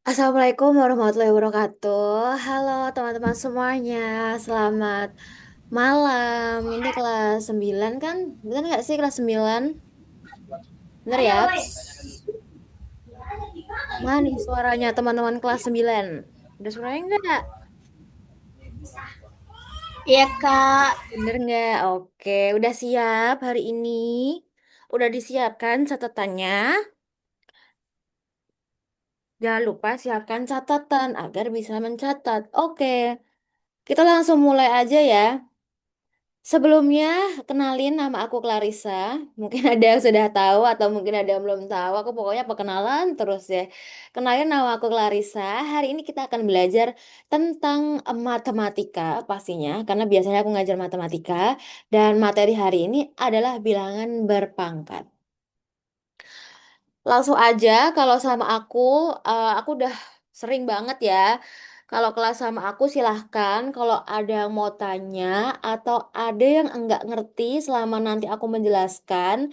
Assalamualaikum warahmatullahi wabarakatuh. Halo teman-teman semuanya, selamat malam. Ini kelas 9 kan? Bener nggak sih kelas 9? Bener ya? Mana nih suaranya teman-teman kelas 9? Ada suaranya nggak? Iya Kak, Bener nggak? Oke, udah siap hari ini? Udah disiapkan catatannya? Jangan lupa siapkan catatan agar bisa mencatat. Oke, kita langsung mulai aja ya. Sebelumnya, kenalin nama aku Clarissa. Mungkin ada yang sudah tahu atau mungkin ada yang belum tahu. Aku pokoknya perkenalan terus ya. Kenalin nama aku Clarissa. Hari ini kita akan belajar tentang matematika pastinya. Karena biasanya aku ngajar matematika. Dan materi hari ini adalah bilangan berpangkat. Langsung aja, kalau sama aku udah sering banget ya. Kalau kelas sama aku silahkan, kalau ada yang mau tanya atau ada yang enggak ngerti selama nanti aku menjelaskan,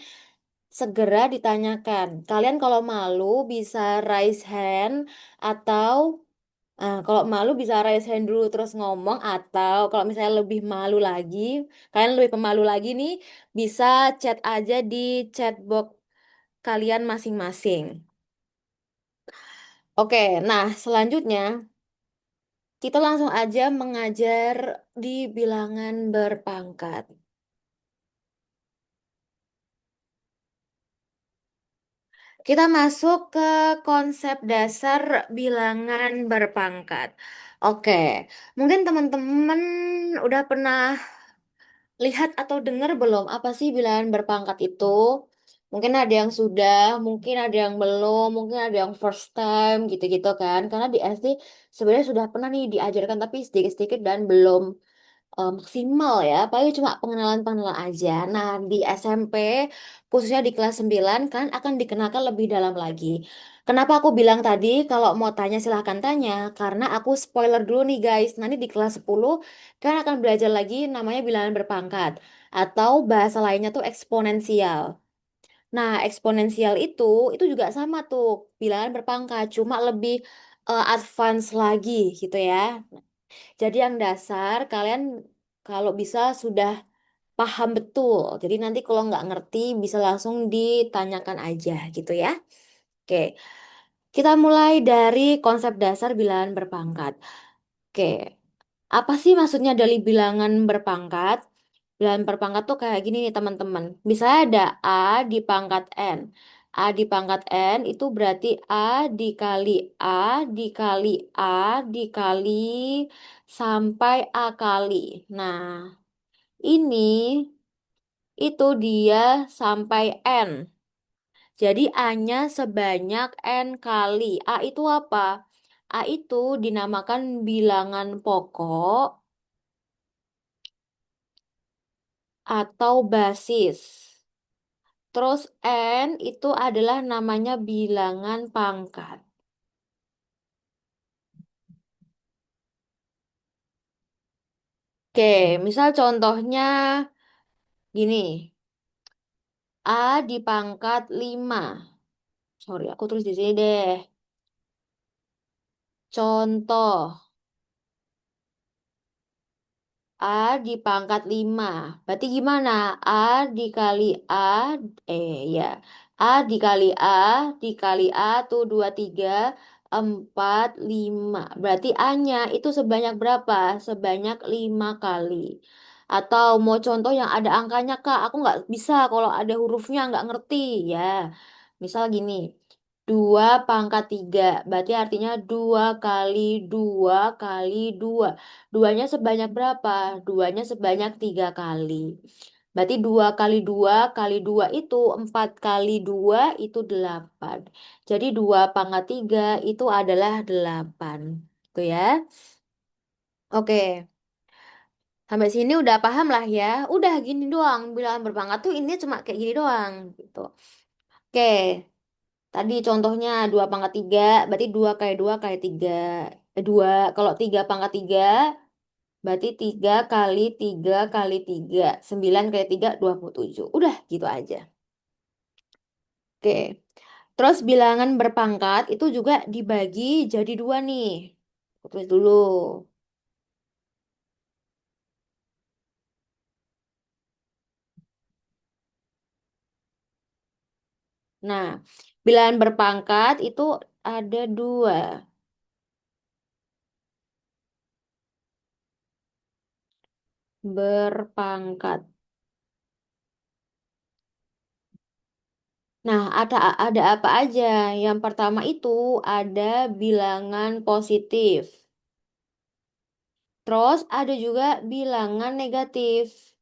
segera ditanyakan. Kalian kalau malu bisa raise hand atau kalau malu bisa raise hand dulu terus ngomong atau kalau misalnya lebih malu lagi, kalian lebih pemalu lagi nih, bisa chat aja di chat box kalian masing-masing. Oke, nah selanjutnya kita langsung aja mengajar di bilangan berpangkat. Kita masuk ke konsep dasar bilangan berpangkat. Oke, mungkin teman-teman udah pernah lihat atau dengar belum apa sih bilangan berpangkat itu? Mungkin ada yang sudah, mungkin ada yang belum, mungkin ada yang first time gitu-gitu kan. Karena di SD sebenarnya sudah pernah nih diajarkan tapi sedikit-sedikit dan belum maksimal ya, paling cuma pengenalan-pengenalan aja. Nah, di SMP, khususnya di kelas 9 kan akan dikenakan lebih dalam lagi. Kenapa aku bilang tadi, kalau mau tanya silahkan tanya, karena aku spoiler dulu nih guys, nanti di kelas 10 kan akan belajar lagi namanya bilangan berpangkat, atau bahasa lainnya tuh eksponensial. Nah, eksponensial itu juga sama tuh, bilangan berpangkat, cuma lebih advance lagi gitu ya. Jadi yang dasar kalian kalau bisa sudah paham betul. Jadi nanti kalau nggak ngerti bisa langsung ditanyakan aja gitu ya. Oke, kita mulai dari konsep dasar bilangan berpangkat. Oke, apa sih maksudnya dari bilangan berpangkat? Bilangan berpangkat tuh kayak gini nih teman-teman. Misalnya ada A di pangkat N. A di pangkat N itu berarti A dikali A dikali A dikali sampai A kali. Nah, ini itu dia sampai N. Jadi A-nya sebanyak N kali. A itu apa? A itu dinamakan bilangan pokok atau basis. Terus N itu adalah namanya bilangan pangkat. Oke, misal contohnya gini. A di pangkat 5. Sorry, aku tulis di sini deh. Contoh. A di pangkat 5. Berarti gimana? A dikali A, ya. A dikali A, dikali A tuh 2 3 4 5. Berarti A-nya itu sebanyak berapa? Sebanyak 5 kali. Atau mau contoh yang ada angkanya, Kak. Aku nggak bisa kalau ada hurufnya nggak ngerti. Ya, misal gini. 2 pangkat 3. Berarti artinya 2 kali 2 kali 2. Duanya sebanyak berapa? Duanya sebanyak 3 kali. Berarti 2 kali 2 kali 2 itu 4 kali 2 itu 8. Jadi 2 pangkat 3 itu adalah 8. Tuh ya. Oke. Sampai sini udah paham lah ya. Udah gini doang. Bilangan berpangkat tuh ini cuma kayak gini doang. Gitu. Oke. Tadi contohnya 2 pangkat 3. Berarti 2 kali 2 kali 3. 2. Kalau 3 pangkat 3. Berarti 3 kali 3 kali 3. 9 kali 3 27. Udah gitu aja. Oke. Terus bilangan berpangkat itu juga dibagi jadi dua nih. Aku tulis dulu. Nah, bilangan berpangkat itu ada dua. Berpangkat. Nah, ada apa aja? Yang pertama itu ada bilangan positif. Terus ada juga bilangan negatif.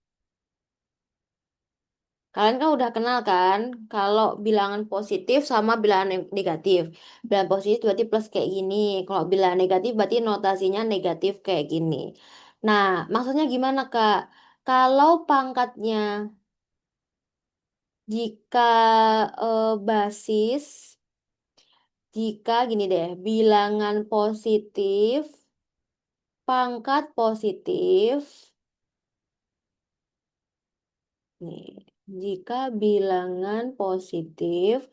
Kalian kan udah kenal kan kalau bilangan positif sama bilangan negatif. Bilangan positif berarti plus kayak gini. Kalau bilangan negatif berarti notasinya negatif kayak gini. Nah, maksudnya gimana, Kak? Kalau pangkatnya jika basis, jika gini deh, bilangan positif, pangkat positif, nih, jika bilangan positif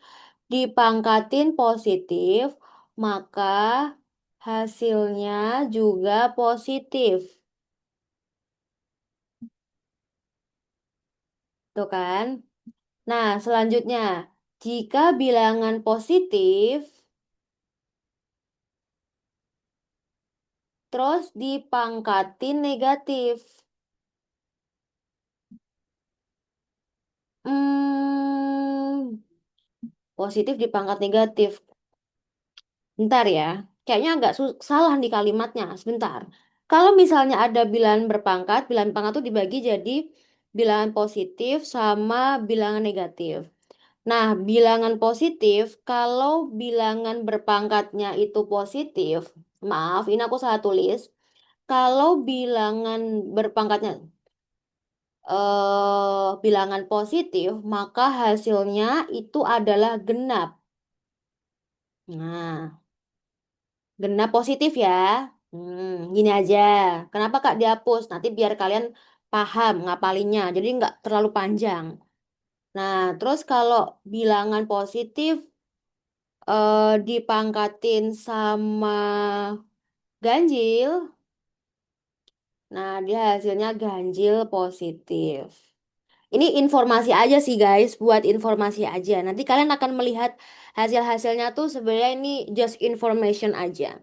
dipangkatin positif, maka hasilnya juga positif. Tuh kan? Nah, selanjutnya, jika bilangan positif terus dipangkatin negatif. Hmm, positif dipangkat negatif. Bentar ya. Kayaknya agak salah di kalimatnya. Sebentar. Kalau misalnya ada bilangan pangkat itu dibagi jadi bilangan positif sama bilangan negatif. Nah, bilangan positif, kalau bilangan berpangkatnya itu positif, maaf, ini aku salah tulis. Kalau bilangan berpangkatnya bilangan positif, maka hasilnya itu adalah genap. Nah, genap positif ya. Gini aja. Kenapa Kak dihapus? Nanti biar kalian paham ngapalinnya. Jadi nggak terlalu panjang. Nah, terus kalau bilangan positif dipangkatin sama ganjil, nah dia hasilnya ganjil positif. Ini informasi aja sih guys, buat informasi aja. Nanti kalian akan melihat hasil-hasilnya tuh sebenarnya ini just information aja.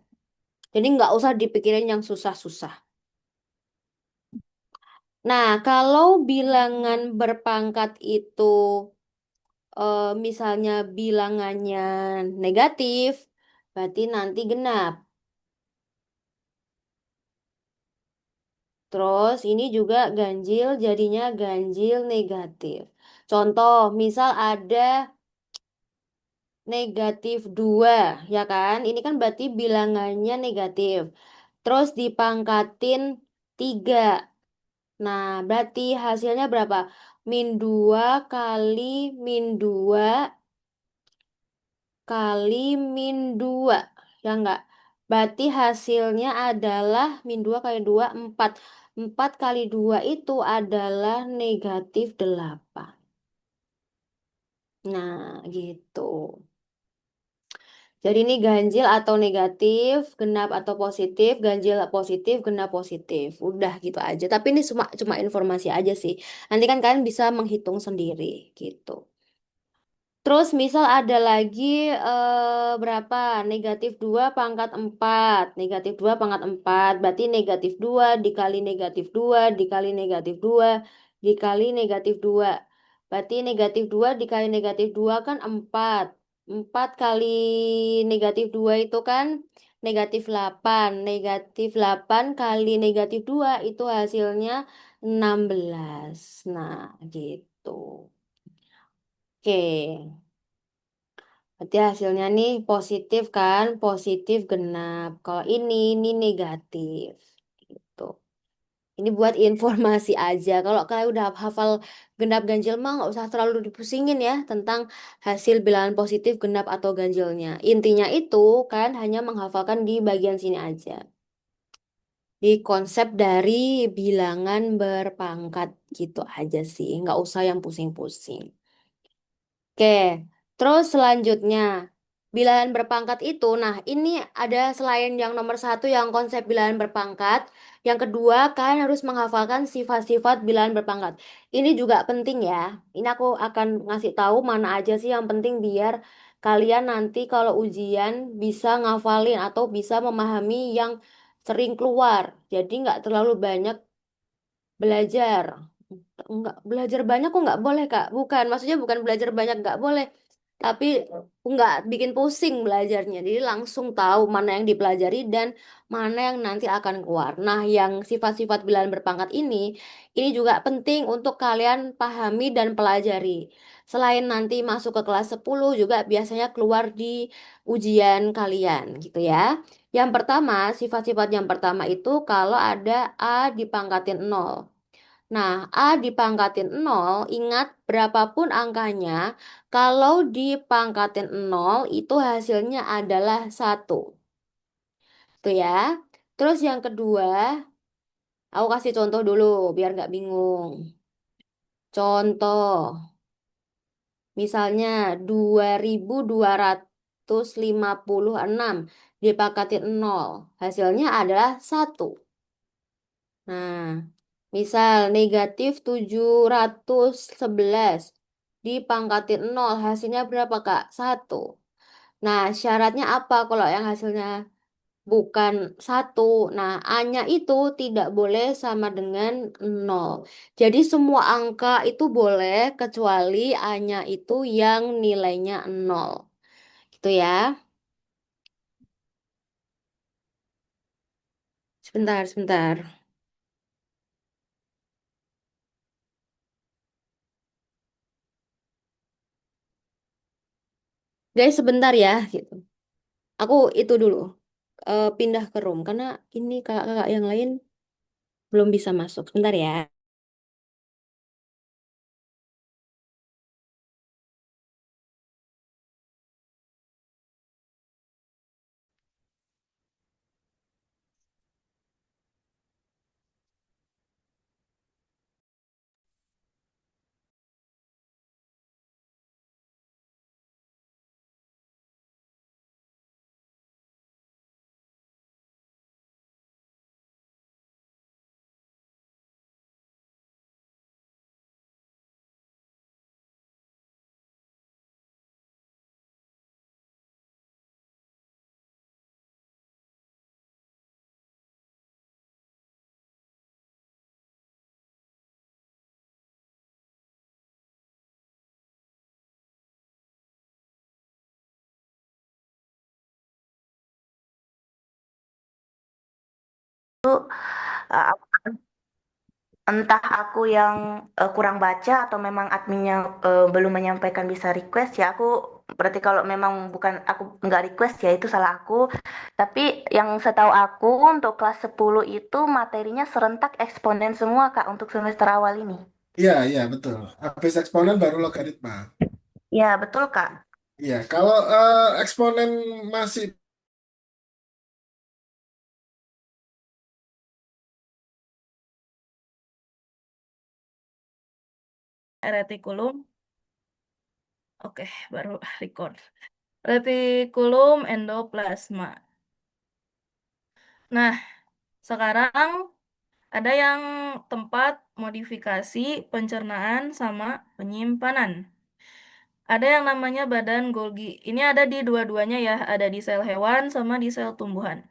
Jadi nggak usah dipikirin yang susah-susah. Nah, kalau bilangan berpangkat itu misalnya bilangannya negatif, berarti nanti genap. Terus ini juga ganjil jadinya ganjil negatif. Contoh, misal ada negatif 2, ya kan? Ini kan berarti bilangannya negatif. Terus dipangkatin 3. Nah, berarti hasilnya berapa? Min 2 kali min 2 kali min 2. Ya enggak? Berarti hasilnya adalah min 2 kali 2 4. 4 kali 2 itu adalah negatif 8. Nah, gitu. Jadi ini ganjil atau negatif, genap atau positif, ganjil positif, genap positif. Udah gitu aja. Tapi ini cuma cuma informasi aja sih. Nanti kan kalian bisa menghitung sendiri gitu. Terus misal ada lagi berapa? Negatif 2 pangkat 4. Negatif 2 pangkat 4. Berarti negatif 2 dikali negatif 2 dikali negatif 2 dikali negatif 2. Berarti negatif 2 dikali negatif 2 kan 4. 4 kali negatif 2 itu kan negatif 8. Negatif 8 kali negatif 2 itu hasilnya 16. Nah, gitu. Oke. Berarti hasilnya nih positif kan? Positif genap. Kalau ini negatif. Gitu. Ini buat informasi aja. Kalau kalian udah hafal genap ganjil mah nggak usah terlalu dipusingin ya tentang hasil bilangan positif genap atau ganjilnya. Intinya itu kan hanya menghafalkan di bagian sini aja. Di konsep dari bilangan berpangkat gitu aja sih. Nggak usah yang pusing-pusing. Oke. Terus selanjutnya, bilangan berpangkat itu, nah ini ada selain yang nomor satu yang konsep bilangan berpangkat, yang kedua kalian harus menghafalkan sifat-sifat bilangan berpangkat. Ini juga penting ya. Ini aku akan ngasih tahu mana aja sih yang penting biar kalian nanti kalau ujian bisa ngafalin atau bisa memahami yang sering keluar. Jadi nggak terlalu banyak belajar. Enggak, belajar banyak kok nggak boleh, Kak. Bukan, maksudnya bukan belajar banyak nggak boleh. Tapi nggak bikin pusing belajarnya. Jadi langsung tahu mana yang dipelajari dan mana yang nanti akan keluar. Nah, yang sifat-sifat bilangan berpangkat ini juga penting untuk kalian pahami dan pelajari. Selain nanti masuk ke kelas 10 juga biasanya keluar di ujian kalian gitu ya. Yang pertama, sifat-sifat yang pertama itu kalau ada A dipangkatin nol. Nah, A dipangkatin nol, ingat berapapun angkanya, kalau dipangkatin nol itu hasilnya adalah satu. Tuh ya. Terus yang kedua, aku kasih contoh dulu biar nggak bingung. Contoh, misalnya 2256 dipangkatin nol, hasilnya adalah satu. Nah, misal negatif 711 dipangkatin nol, hasilnya berapa, Kak? Satu. Nah, syaratnya apa kalau yang hasilnya bukan satu? Nah, A-nya itu tidak boleh sama dengan nol. Jadi semua angka itu boleh kecuali A-nya itu yang nilainya nol. Gitu ya. Sebentar, sebentar. Guys, sebentar ya, gitu. Aku itu dulu pindah ke room karena ini kakak-kakak yang lain belum bisa masuk. Sebentar ya. Eh, Entah aku yang kurang baca atau memang adminnya belum menyampaikan bisa request ya aku berarti kalau memang bukan aku nggak request ya itu salah aku. Tapi yang setahu aku untuk kelas 10 itu materinya serentak eksponen semua Kak untuk semester awal ini. Iya, iya betul. Habis eksponen baru logaritma. Ya, betul Kak. Iya, kalau eksponen masih Retikulum, oke, baru record. Retikulum endoplasma. Nah, sekarang ada yang tempat modifikasi pencernaan sama penyimpanan. Ada yang namanya badan Golgi. Ini ada di dua-duanya ya, ada di sel hewan sama di sel tumbuhan.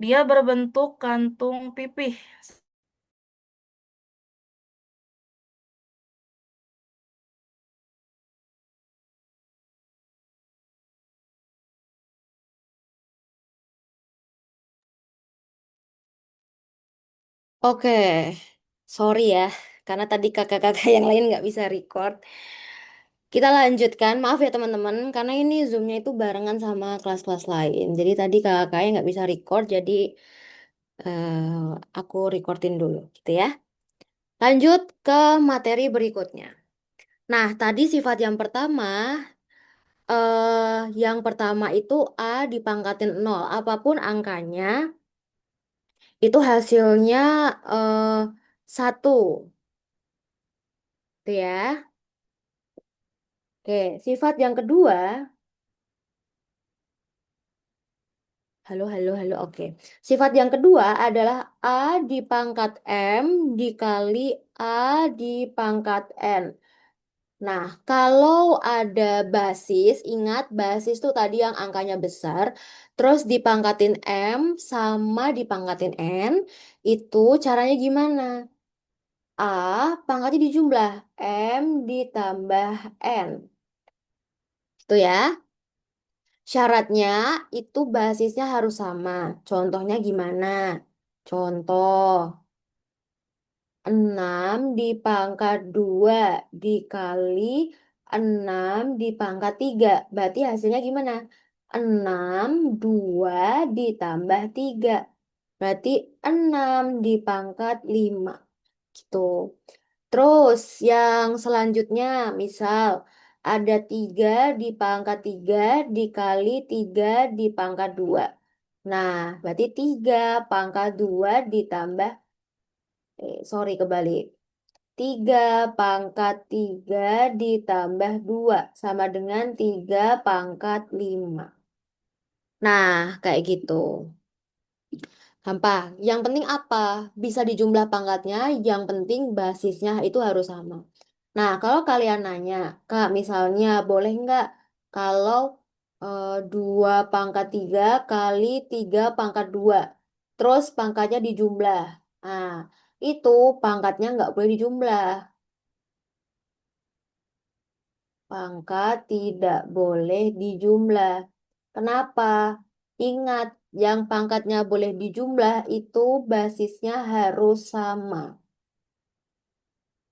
Dia berbentuk kantung pipih. Oke, sorry ya, karena tadi kakak-kakak yang lain nggak bisa record. Kita lanjutkan, maaf ya teman-teman, karena ini Zoom-nya itu barengan sama kelas-kelas lain. Jadi tadi kakak-kakaknya nggak bisa record, jadi aku recordin dulu, gitu ya. Lanjut ke materi berikutnya. Nah, tadi sifat yang pertama itu A dipangkatin nol. Apapun angkanya, itu hasilnya satu, tuh ya. Oke, sifat yang kedua, halo, halo, halo, oke. Sifat yang kedua adalah A di pangkat M dikali A di pangkat N. Nah, kalau ada basis, ingat basis tuh tadi yang angkanya besar, terus dipangkatin M sama dipangkatin N, itu caranya gimana? A pangkatnya dijumlah, M ditambah N. Itu ya. Syaratnya itu basisnya harus sama. Contohnya gimana? Contoh, 6 di pangkat 2 dikali 6 di pangkat 3. Berarti hasilnya gimana? 6 2 ditambah 3. Berarti 6 di pangkat 5. Gitu. Terus yang selanjutnya, misal ada 3 di pangkat 3 dikali 3 di pangkat 2. Nah, berarti 3 pangkat 2 ditambah, sorry kebalik. 3 pangkat 3 ditambah 2 sama dengan 3 pangkat 5. Nah, kayak gitu. Gampang. Yang penting apa? Bisa dijumlah pangkatnya, yang penting basisnya itu harus sama. Nah, kalau kalian nanya, Kak, misalnya boleh nggak kalau 2 pangkat 3 kali 3 pangkat 2, terus pangkatnya dijumlah. Nah, itu pangkatnya nggak boleh dijumlah. Pangkat tidak boleh dijumlah. Kenapa? Ingat, yang pangkatnya boleh dijumlah itu basisnya harus sama.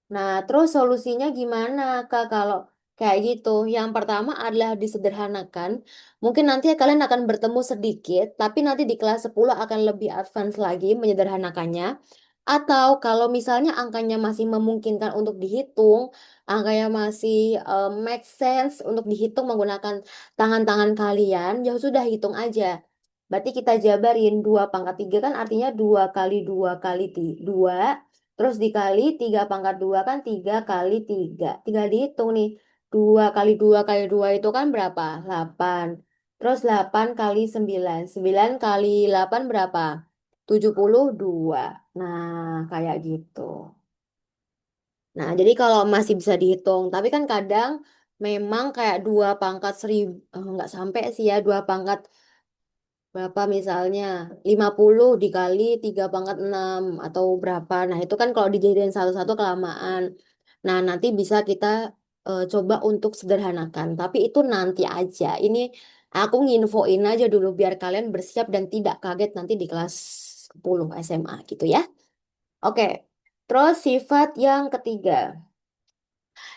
Nah, terus solusinya gimana, Kak, kalau kayak gitu? Yang pertama adalah disederhanakan. Mungkin nanti kalian akan bertemu sedikit, tapi nanti di kelas 10 akan lebih advance lagi menyederhanakannya. Atau kalau misalnya angkanya masih memungkinkan untuk dihitung, angkanya masih make sense untuk dihitung menggunakan tangan-tangan kalian, ya sudah hitung aja. Berarti kita jabarin 2 pangkat 3 kan artinya 2 kali 2 kali 2. Terus dikali 3 pangkat 2 kan 3 kali 3. Tinggal dihitung nih. 2 kali 2 kali 2 itu kan berapa? 8. Terus 8 kali 9. 9 kali 8 berapa? 72. Nah, kayak gitu. Nah, jadi kalau masih bisa dihitung. Tapi kan kadang memang kayak 2 pangkat 1000. Nggak sampai sih ya. 2 pangkat berapa misalnya 50 dikali 3 pangkat 6 atau berapa. Nah, itu kan kalau dijadiin satu-satu kelamaan. Nah, nanti bisa kita coba untuk sederhanakan. Tapi itu nanti aja. Ini aku nginfoin aja dulu biar kalian bersiap dan tidak kaget nanti di kelas 10 SMA gitu ya. Oke. Terus sifat yang ketiga.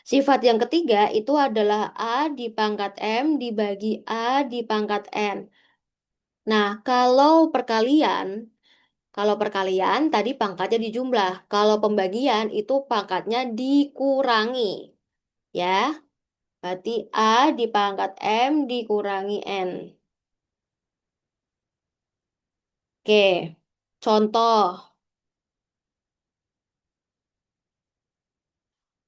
Sifat yang ketiga itu adalah A di pangkat M dibagi A di pangkat N. Nah, kalau perkalian tadi pangkatnya dijumlah. Kalau pembagian itu pangkatnya dikurangi. Ya, berarti A di pangkat M dikurangi N. Oke, contoh.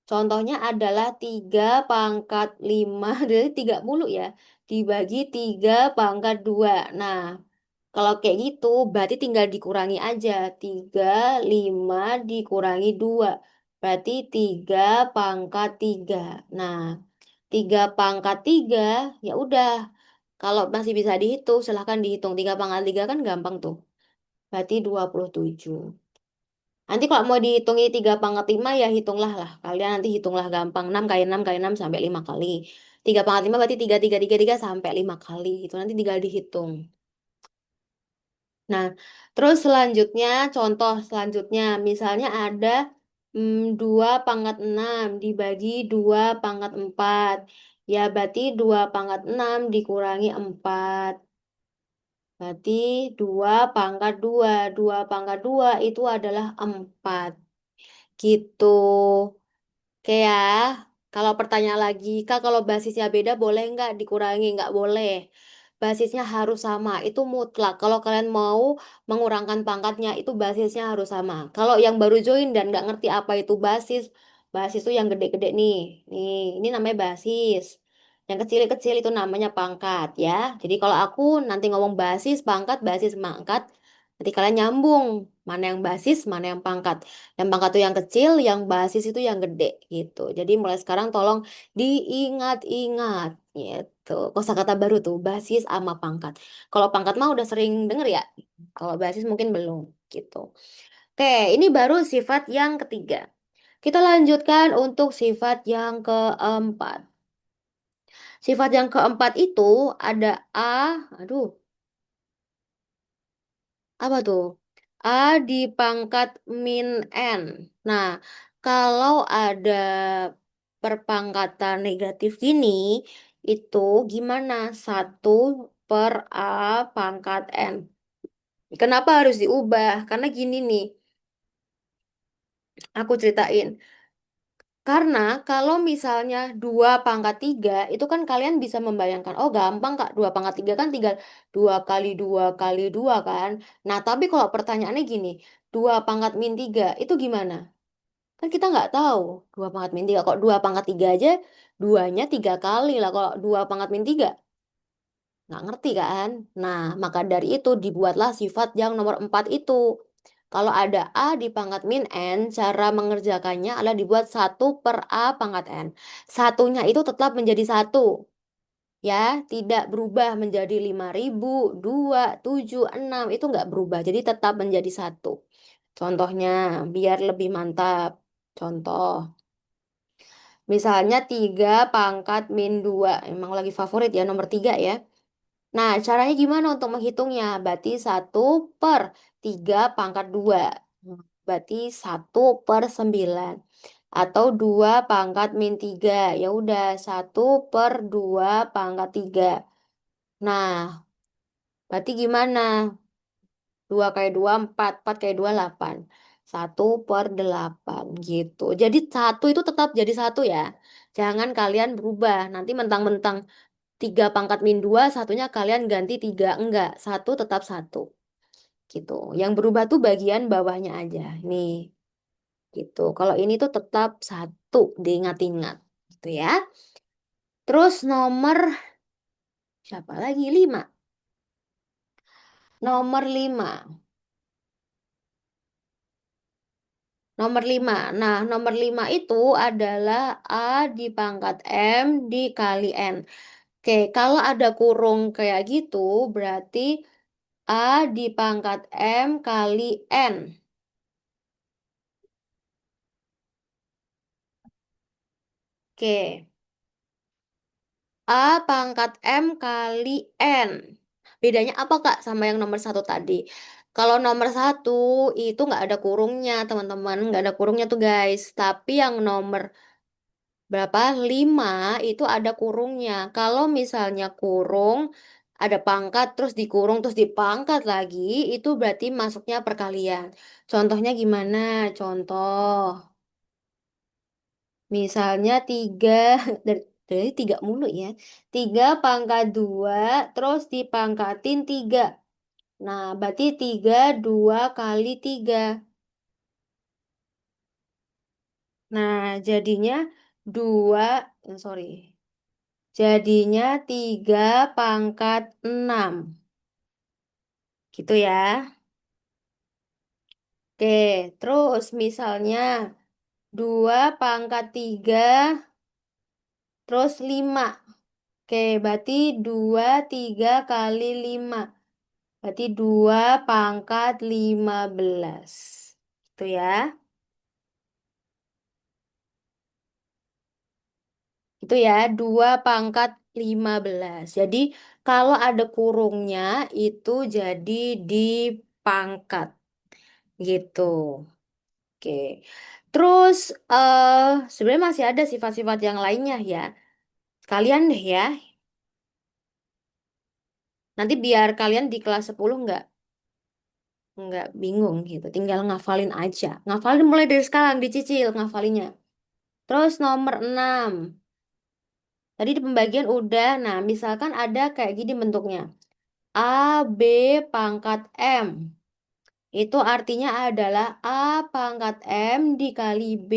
Contohnya adalah 3 pangkat 5, dari 30 ya, dibagi 3 pangkat 2. Nah, kalau kayak gitu, berarti tinggal dikurangi aja. 3 5 dikurangi 2. Berarti 3 pangkat 3. Nah, 3 pangkat 3, ya udah. Kalau masih bisa dihitung, silahkan dihitung. 3 pangkat 3 kan gampang tuh. Berarti 27. Nanti kalau mau dihitungi 3 pangkat 5 ya hitunglah lah. Kalian nanti hitunglah gampang. 6 kali 6 kali 6 sampai 5 kali. 3 pangkat 5 berarti 3 sampai 5 kali. Itu nanti tinggal dihitung. Nah, terus selanjutnya, contoh selanjutnya, misalnya ada 2 pangkat 6 dibagi 2 pangkat 4. Ya, berarti 2 pangkat 6 dikurangi 4. Berarti 2 pangkat 2. 2 pangkat 2 itu adalah 4. Gitu. Oke ya. Kalau pertanyaan lagi, Kak, kalau basisnya beda boleh nggak dikurangi? Nggak boleh. Basisnya harus sama. Itu mutlak. Kalau kalian mau mengurangkan pangkatnya, itu basisnya harus sama. Kalau yang baru join dan nggak ngerti apa itu basis, Basis itu yang gede-gede nih. Nih, ini namanya basis. Yang kecil-kecil itu namanya pangkat ya. Jadi kalau aku nanti ngomong basis, pangkat, nanti kalian nyambung. Mana yang basis, mana yang pangkat. Yang pangkat itu yang kecil, yang basis itu yang gede gitu. Jadi mulai sekarang tolong diingat-ingat gitu. Kosakata baru tuh, basis sama pangkat. Kalau pangkat mah udah sering denger ya. Kalau basis mungkin belum gitu. Oke, ini baru sifat yang ketiga. Kita lanjutkan untuk sifat yang keempat. Sifat yang keempat itu ada aduh, apa tuh? A dipangkat min N. Nah, kalau ada perpangkatan negatif gini, itu gimana? 1/A pangkat N. Kenapa harus diubah? Karena gini nih, aku ceritain. Karena kalau misalnya 2/3 itu kan kalian bisa membayangkan, oh gampang Kak, 2/3 kan tinggal 2 kali 2 kali 2 kan. Nah tapi kalau pertanyaannya gini, 2/-3 itu gimana? Kan kita nggak tahu 2/-3. Kok 2/3 aja, duanya 3 kali lah. Kalau 2/-3 nggak ngerti kan? Nah, maka dari itu dibuatlah sifat yang nomor 4 itu. Kalau ada A dipangkat min N, cara mengerjakannya adalah dibuat 1/A pangkat N. Satunya itu tetap menjadi 1. Ya, tidak berubah menjadi 5.000, 2, 7, 6. Itu nggak berubah. Jadi tetap menjadi 1. Contohnya, biar lebih mantap. Contoh, misalnya 3/-2. Emang lagi favorit ya, nomor 3 ya. Nah, caranya gimana untuk menghitungnya? Berarti 1/3 pangkat 2. Berarti 1/9. Atau 2/-3. Ya udah, 1/2/3. Nah, berarti gimana? 2 kali 2, 4. 4 kali 2, 8. 1/8 gitu. Jadi 1 itu tetap jadi 1 ya. Jangan kalian berubah. Nanti mentang-mentang 3/-2, satunya kalian ganti 3. Enggak, 1 tetap 1. Gitu. Yang berubah tuh bagian bawahnya aja. Nih, gitu. Kalau ini tuh tetap 1, diingat-ingat. Gitu ya. Terus nomor, siapa lagi? 5. Nomor 5. Nomor 5. Nah, nomor 5 itu adalah A dipangkat M dikali N. Oke, kalau ada kurung kayak gitu, berarti A dipangkat M kali N. Oke, A pangkat M kali N. Bedanya apa Kak sama yang nomor 1 tadi? Kalau nomor 1 itu nggak ada kurungnya teman-teman. Nggak ada kurungnya tuh guys. Tapi yang nomor berapa? 5 itu ada kurungnya. Kalau misalnya kurung, ada pangkat, terus dikurung, terus dipangkat lagi, itu berarti masuknya perkalian. Contohnya gimana? Contoh. Misalnya 3, dari 3 mulu ya. 3/2, terus dipangkatin 3. Nah, berarti 3/2 kali 3. Nah, jadinya 2, sorry. Jadinya 3/6. Gitu ya. Oke, terus misalnya 2/3, terus 5. Oke, berarti 2/3 kali 5. Berarti 2/15. Itu ya. Itu ya, 2/15. Jadi kalau ada kurungnya itu jadi dipangkat. Gitu. Oke. Terus sebenarnya masih ada sifat-sifat yang lainnya ya. Kalian deh ya. Nanti biar kalian di kelas 10 nggak bingung gitu. Tinggal ngafalin aja. Ngafalin mulai dari sekarang, dicicil ngafalinnya. Terus nomor 6. Tadi di pembagian udah. Nah, misalkan ada kayak gini bentuknya. A, B pangkat M. Itu artinya adalah A pangkat M dikali B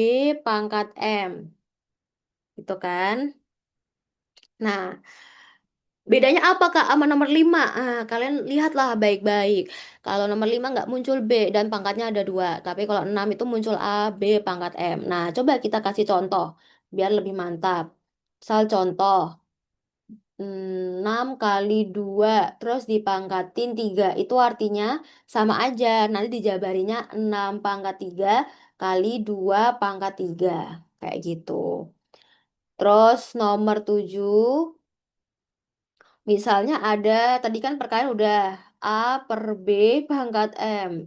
pangkat M. Gitu kan? Nah, bedanya apa Kak sama nomor 5? Kalian lihatlah baik-baik. Kalau nomor 5 nggak muncul B dan pangkatnya ada 2. Tapi kalau 6 itu muncul A, B pangkat M. Nah, coba kita kasih contoh biar lebih mantap. Misal contoh, 6 kali 2 terus dipangkatin 3. Itu artinya sama aja. Nanti dijabarinya 6 pangkat 3 kali 2 pangkat 3. Kayak gitu. Terus nomor 7. Misalnya ada, tadi kan perkalian udah A per B pangkat M.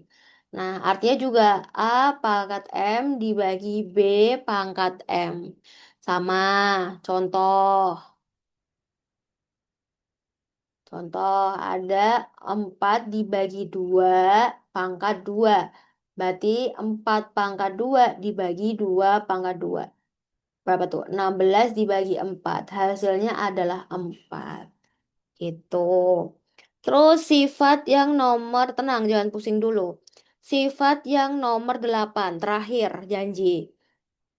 Nah, artinya juga A pangkat M dibagi B pangkat M. Sama, contoh. Contoh, ada 4 dibagi 2 pangkat 2. Berarti 4 pangkat 2 dibagi 2 pangkat 2. Berapa tuh? 16 dibagi 4. Hasilnya adalah 4. Gitu. Terus sifat yang nomor, tenang, jangan pusing dulu. Sifat yang nomor 8, terakhir, janji.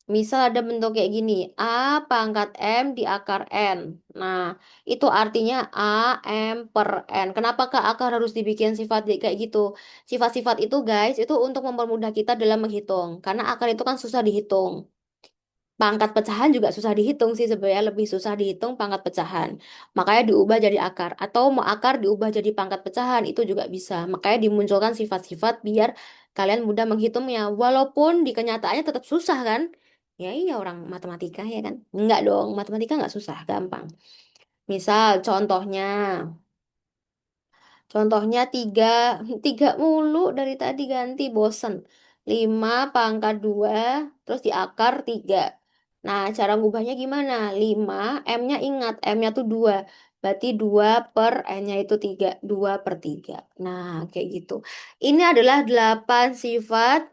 Misal ada bentuk kayak gini, A pangkat M di akar N. Nah, itu artinya A M per N. Kenapa Kak akar harus dibikin sifat kayak gitu? Sifat-sifat itu guys, itu untuk mempermudah kita dalam menghitung. Karena akar itu kan susah dihitung. Pangkat pecahan juga susah dihitung sih sebenarnya lebih susah dihitung pangkat pecahan. Makanya diubah jadi akar atau mau akar diubah jadi pangkat pecahan itu juga bisa. Makanya dimunculkan sifat-sifat biar kalian mudah menghitungnya. Walaupun di kenyataannya tetap susah kan? Ya iya orang matematika ya kan? Enggak dong, matematika enggak susah, gampang. Misal contohnya Contohnya tiga, tiga mulu dari tadi ganti bosen. 5 pangkat 2, terus diakar 3. Nah, cara ngubahnya gimana? 5, M-nya ingat, M-nya tuh 2. Berarti 2 per N-nya itu 3. 2 per 3. Nah, kayak gitu. Ini adalah 8 sifat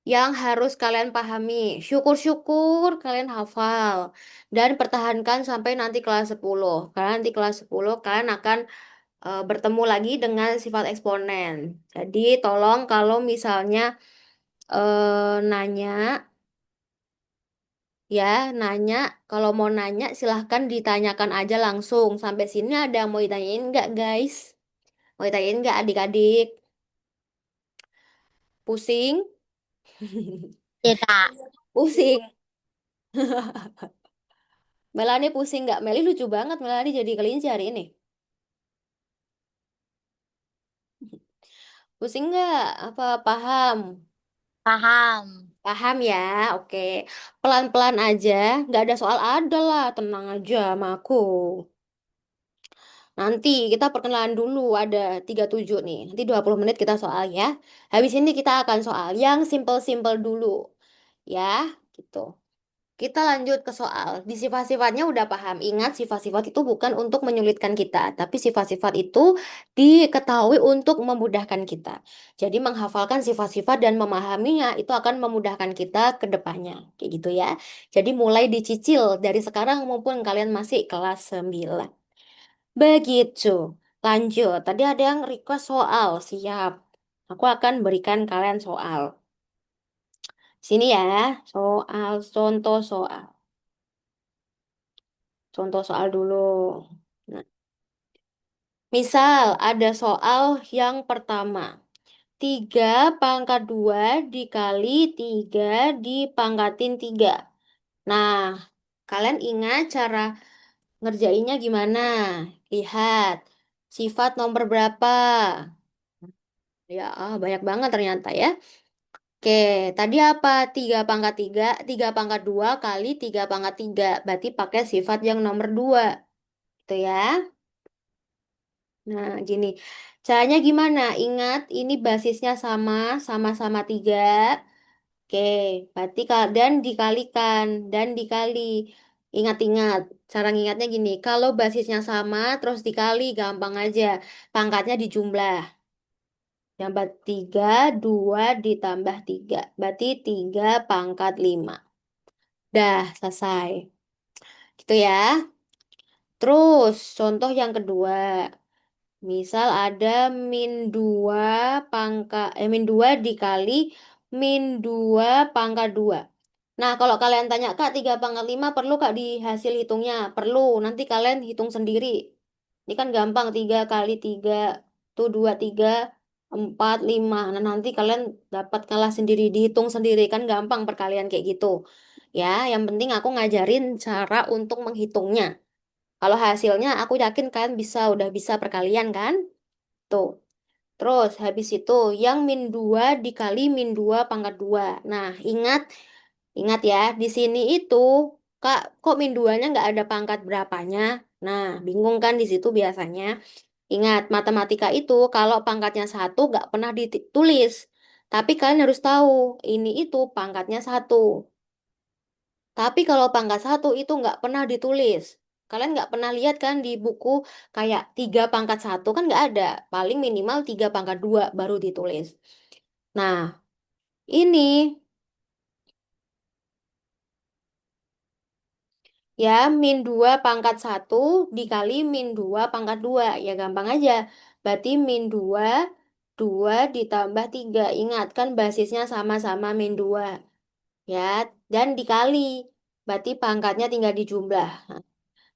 yang harus kalian pahami. Syukur-syukur kalian hafal. Dan pertahankan sampai nanti kelas 10. Karena nanti kelas 10 kalian akan bertemu lagi dengan sifat eksponen. Jadi tolong kalau misalnya nanya ya nanya kalau mau nanya silahkan ditanyakan aja langsung. Sampai sini ada yang mau ditanyain nggak guys? Mau ditanyain nggak adik-adik? Pusing? Tidak. Pusing. Melani pusing nggak? Meli lucu banget Melani jadi kelinci hari ini. Pusing nggak? Apa paham? Paham. Paham ya? Oke. Pelan-pelan aja. Nggak ada soal ada lah. Tenang aja sama aku. Nanti kita perkenalan dulu ada 37 nih. Nanti 20 menit kita soal ya. Habis ini kita akan soal yang simple-simple dulu. Ya, gitu. Kita lanjut ke soal. Di sifat-sifatnya udah paham. Ingat, sifat-sifat itu bukan untuk menyulitkan kita, tapi sifat-sifat itu diketahui untuk memudahkan kita. Jadi menghafalkan sifat-sifat dan memahaminya itu akan memudahkan kita ke depannya. Kayak gitu ya. Jadi mulai dicicil dari sekarang maupun kalian masih kelas 9. Begitu. Lanjut. Tadi ada yang request soal. Siap. Aku akan berikan kalian soal. Sini ya. Soal, contoh soal. Contoh soal dulu. Nah, misal ada soal yang pertama. 3 pangkat 2 dikali 3 dipangkatin 3. Nah, kalian ingat cara ngerjainnya gimana? Lihat. Sifat nomor berapa? Ya, banyak banget ternyata ya. Oke, tadi apa? 3 pangkat 3, 3 pangkat 2 kali 3 pangkat 3. Berarti pakai sifat yang nomor 2. Itu ya. Nah, gini. Caranya gimana? Ingat, ini basisnya sama, sama-sama 3. Oke, berarti dan dikalikan, dan dikali. Ingat-ingat, cara ngingatnya gini. Kalau basisnya sama, terus dikali, gampang aja. Pangkatnya dijumlah. Yang 3, 2 ditambah 3. Berarti 3 pangkat 5. Dah, selesai. Gitu ya. Terus, contoh yang kedua. Misal ada min 2 dikali min 2 pangkat 2. Nah, kalau kalian tanya, Kak, 3 pangkat 5 perlu Kak di hasil hitungnya? Perlu, nanti kalian hitung sendiri. Ini kan gampang, 3 kali 3, tuh 2, 3, 4, 5. Nah, nanti kalian dapat kalah sendiri, dihitung sendiri. Kan gampang perkalian kayak gitu. Ya, yang penting aku ngajarin cara untuk menghitungnya. Kalau hasilnya aku yakin kalian udah bisa perkalian kan? Tuh. Terus habis itu yang min 2 dikali min 2 pangkat 2. Nah, ingat ya, di sini itu Kak, kok min 2-nya nggak ada pangkat berapanya? Nah, bingung kan di situ biasanya. Ingat, matematika itu kalau pangkatnya satu nggak pernah ditulis. Tapi kalian harus tahu, ini itu pangkatnya satu. Tapi kalau pangkat satu itu nggak pernah ditulis. Kalian nggak pernah lihat kan di buku kayak 3 pangkat satu kan nggak ada. Paling minimal 3 pangkat 2 baru ditulis. Nah, ini ya min 2 pangkat satu dikali min 2 pangkat 2. Ya gampang aja. Berarti min 2, 2 ditambah 3. Ingat kan basisnya sama-sama min 2. Ya, dan dikali. Berarti pangkatnya tinggal dijumlah. Nah,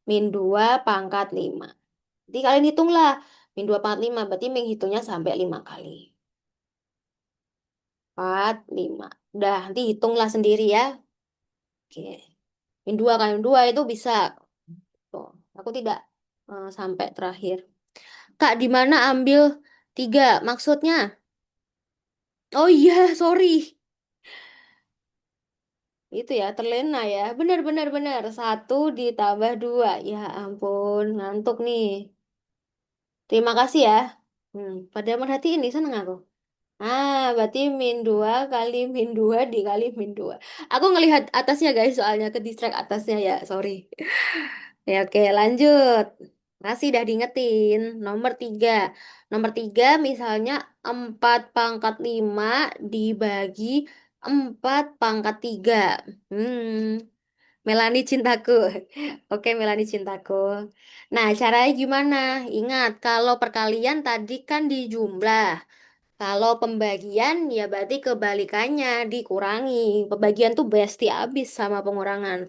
min 2 pangkat 5. Jadi kalian hitunglah. Min 2 pangkat 5. Berarti menghitungnya sampai 5 kali. 4, 5. Udah, nanti hitunglah sendiri ya. Oke. Min 2 kali min 2 itu bisa. Tuh, aku tidak sampai terakhir. Kak, di mana ambil 3? Maksudnya? Oh iya, sorry. Itu ya, terlena ya. Benar, benar, benar. 1 ditambah 2. Ya ampun, ngantuk nih. Terima kasih ya. Pada merhati ini seneng aku. Berarti min 2 kali min 2 dikali min 2. Aku ngelihat atasnya guys, soalnya ke distract atasnya ya, sorry. Ya oke, lanjut. Masih dah diingetin. Nomor 3. Nomor 3 misalnya 4 pangkat 5 dibagi 4 pangkat 3. Melani cintaku. Oke, Melani cintaku. Nah, caranya gimana? Ingat, kalau perkalian tadi kan dijumlah. Kalau pembagian ya berarti kebalikannya dikurangi. Pembagian tuh besti abis sama pengurangan.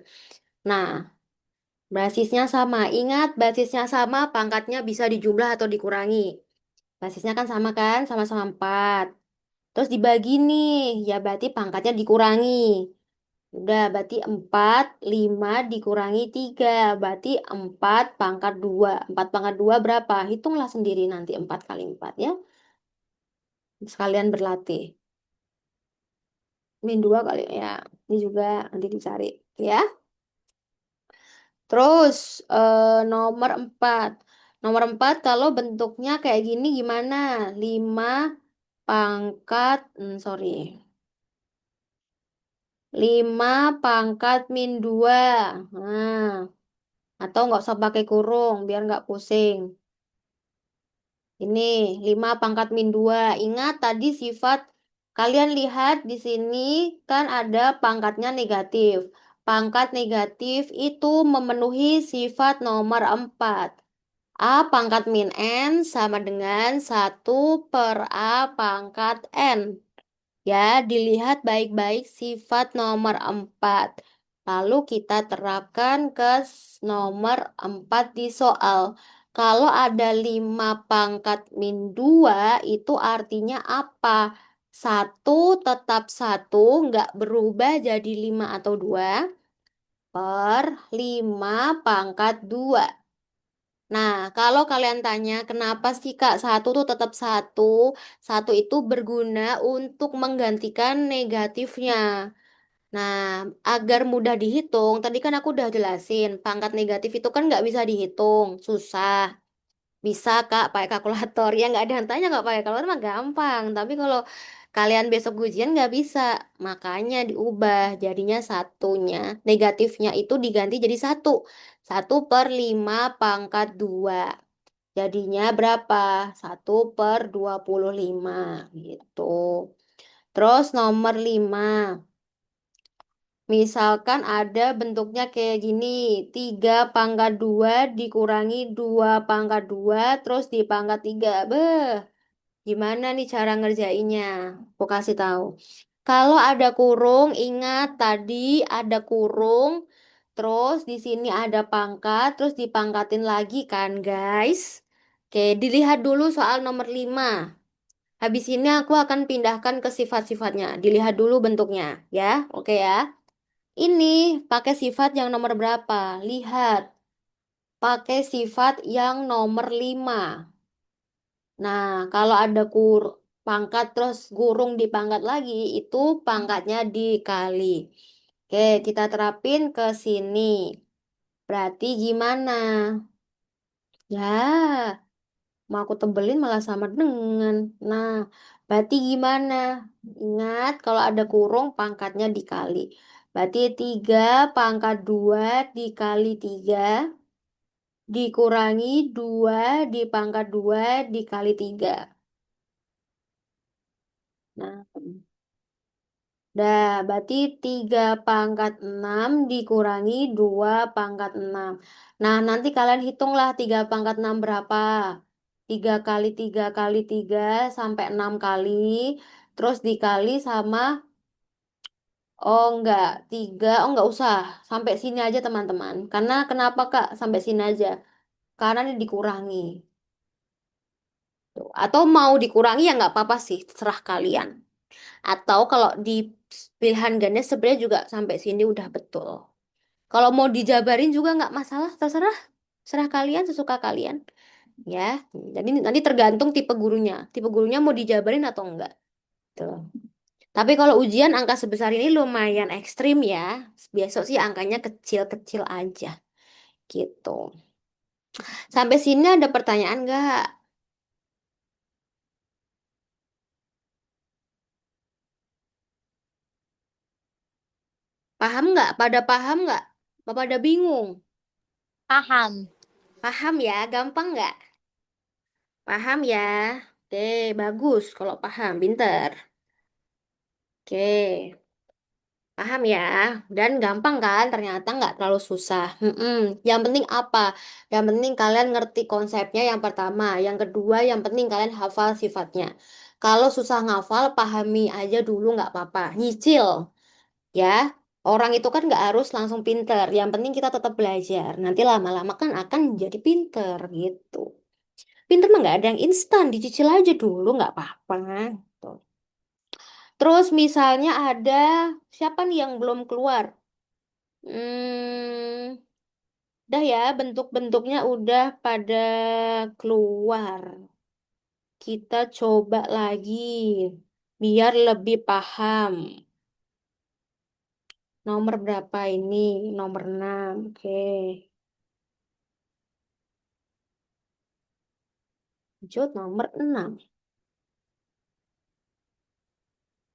Nah, basisnya sama. Ingat, basisnya sama, pangkatnya bisa dijumlah atau dikurangi. Basisnya kan sama kan? Sama-sama 4. Terus dibagi nih, ya berarti pangkatnya dikurangi. Udah, berarti 4 5 dikurangi 3. Berarti 4 pangkat 2. 4 pangkat 2 berapa? Hitunglah sendiri nanti 4 kali 4 ya. Sekalian berlatih. Min 2 kali ya. Ini juga nanti dicari ya. Terus nomor 4. Nomor 4 kalau bentuknya kayak gini gimana? 5 pangkat, sorry. 5 pangkat min 2. Nah, atau nggak usah pakai kurung biar nggak pusing. Ini 5 pangkat min 2. Ingat tadi sifat kalian lihat di sini kan ada pangkatnya negatif. Pangkat negatif itu memenuhi sifat nomor 4. A pangkat min N sama dengan 1/A pangkat N. Ya, dilihat baik-baik sifat nomor 4. Lalu kita terapkan ke nomor 4 di soal. Kalau ada 5 pangkat min 2, itu artinya apa? Satu tetap satu, nggak berubah jadi 5 atau 2, per 5 pangkat 2. Nah, kalau kalian tanya kenapa sih Kak satu tuh tetap satu, satu itu berguna untuk menggantikan negatifnya. Nah, agar mudah dihitung, tadi kan aku udah jelasin, pangkat negatif itu kan nggak bisa dihitung, susah. Bisa Kak pakai kalkulator, ya nggak ada yang tanya nggak pakai kalkulator mah gampang. Tapi kalau kalian besok ujian nggak bisa, makanya diubah jadinya satunya, negatifnya itu diganti jadi satu. 1/5 pangkat 2. Jadinya berapa? 1/25 gitu. Terus nomor 5. Misalkan ada bentuknya kayak gini, 3 pangkat 2 dikurangi 2 pangkat 2 terus dipangkat 3. Beh, gimana nih cara ngerjainnya? Aku kasih tahu. Kalau ada kurung, ingat tadi ada kurung, terus di sini ada pangkat, terus dipangkatin lagi kan, guys? Oke, dilihat dulu soal nomor 5. Habis ini aku akan pindahkan ke sifat-sifatnya. Dilihat dulu bentuknya, ya. Oke ya. Ini pakai sifat yang nomor berapa? Lihat, pakai sifat yang nomor 5. Nah, kalau ada pangkat terus gurung dipangkat lagi, itu pangkatnya dikali. Oke, kita terapin ke sini. Berarti gimana? Ya, mau aku tebelin malah sama dengan. Nah, berarti gimana? Ingat, kalau ada kurung pangkatnya dikali. Berarti 3 pangkat 2 dikali 3 dikurangi 2 dipangkat 2 dikali 3. Nah, berarti 3 pangkat 6 dikurangi 2 pangkat 6. Nah, nanti kalian hitunglah 3 pangkat 6 berapa. 3 kali 3 kali 3 sampai 6 kali. Terus dikali sama, oh enggak, 3, oh enggak usah. Sampai sini aja teman-teman. Karena kenapa Kak sampai sini aja? Karena ini dikurangi. Tuh. Atau mau dikurangi ya nggak apa-apa sih, terserah kalian. Atau kalau di pilihan ganda sebenarnya juga sampai sini udah betul. Kalau mau dijabarin juga nggak masalah, terserah. Terserah kalian, sesuka kalian. Ya, jadi nanti tergantung tipe gurunya. Tipe gurunya mau dijabarin atau enggak. Tuh. Tapi kalau ujian angka sebesar ini lumayan ekstrim ya. Besok sih angkanya kecil-kecil aja. Gitu. Sampai sini ada pertanyaan nggak? Paham nggak? Pada paham nggak? Apa pada bingung? Paham. Paham ya? Gampang nggak? Paham ya? Oke, bagus kalau paham, pinter. Oke, paham ya? Dan gampang kan? Ternyata nggak terlalu susah. Yang penting apa? Yang penting kalian ngerti konsepnya yang pertama. Yang kedua, yang penting kalian hafal sifatnya. Kalau susah ngafal, pahami aja dulu nggak apa-apa. Nyicil, ya. Orang itu kan nggak harus langsung pinter. Yang penting kita tetap belajar. Nanti lama-lama kan akan jadi pinter gitu. Pinter mah nggak ada yang instan, dicicil aja dulu nggak apa-apa. Tuh. Terus misalnya ada siapa nih yang belum keluar? Udah ya, bentuk-bentuknya udah pada keluar. Kita coba lagi biar lebih paham. Nomor berapa ini? Nomor 6. Oke. Lanjut nomor 6.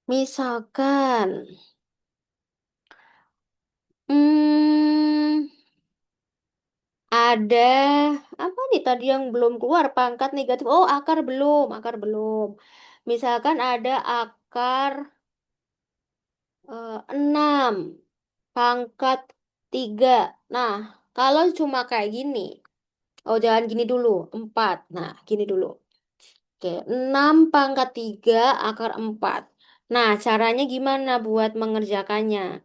Misalkan, hmm, ada apa nih tadi yang belum keluar pangkat negatif? Oh, akar belum, akar belum. Misalkan ada akar 6 pangkat 3. Nah, kalau cuma kayak gini, oh jangan gini dulu, 4. Nah, gini dulu. Oke, 6 pangkat 3 akar 4. Nah, caranya gimana buat mengerjakannya?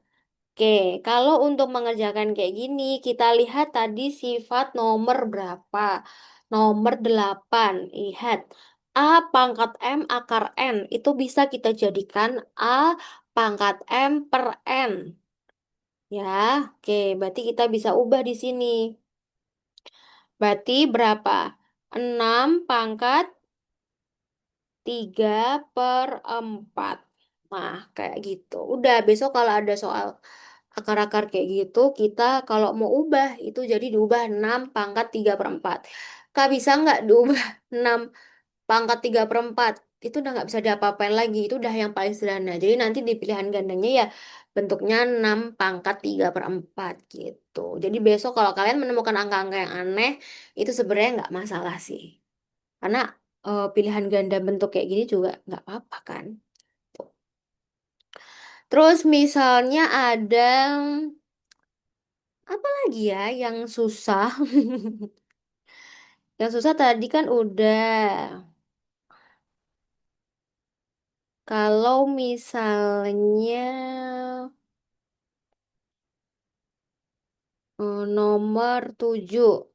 Oke, kalau untuk mengerjakan kayak gini, kita lihat tadi sifat nomor berapa? Nomor 8. Lihat, A pangkat M akar N. Itu bisa kita jadikan A pangkat M per N. Ya, oke, berarti kita bisa ubah di sini. Berarti berapa? 6 pangkat 3 per 4. Nah, kayak gitu. Udah, besok kalau ada soal akar-akar kayak gitu, kita kalau mau ubah, itu jadi diubah 6 pangkat 3 per 4. Kak, bisa nggak diubah 6 pangkat 3 per 4? Itu udah nggak bisa diapa-apain lagi. Itu udah yang paling sederhana. Jadi nanti di pilihan gandanya ya bentuknya 6 pangkat 3 per 4 gitu. Jadi besok kalau kalian menemukan angka-angka yang aneh, itu sebenarnya nggak masalah sih. Karena pilihan ganda bentuk kayak gini juga nggak apa-apa kan. Tuh. Terus misalnya ada apa lagi ya yang susah? Yang susah tadi kan udah. Kalau misalnya nomor 7.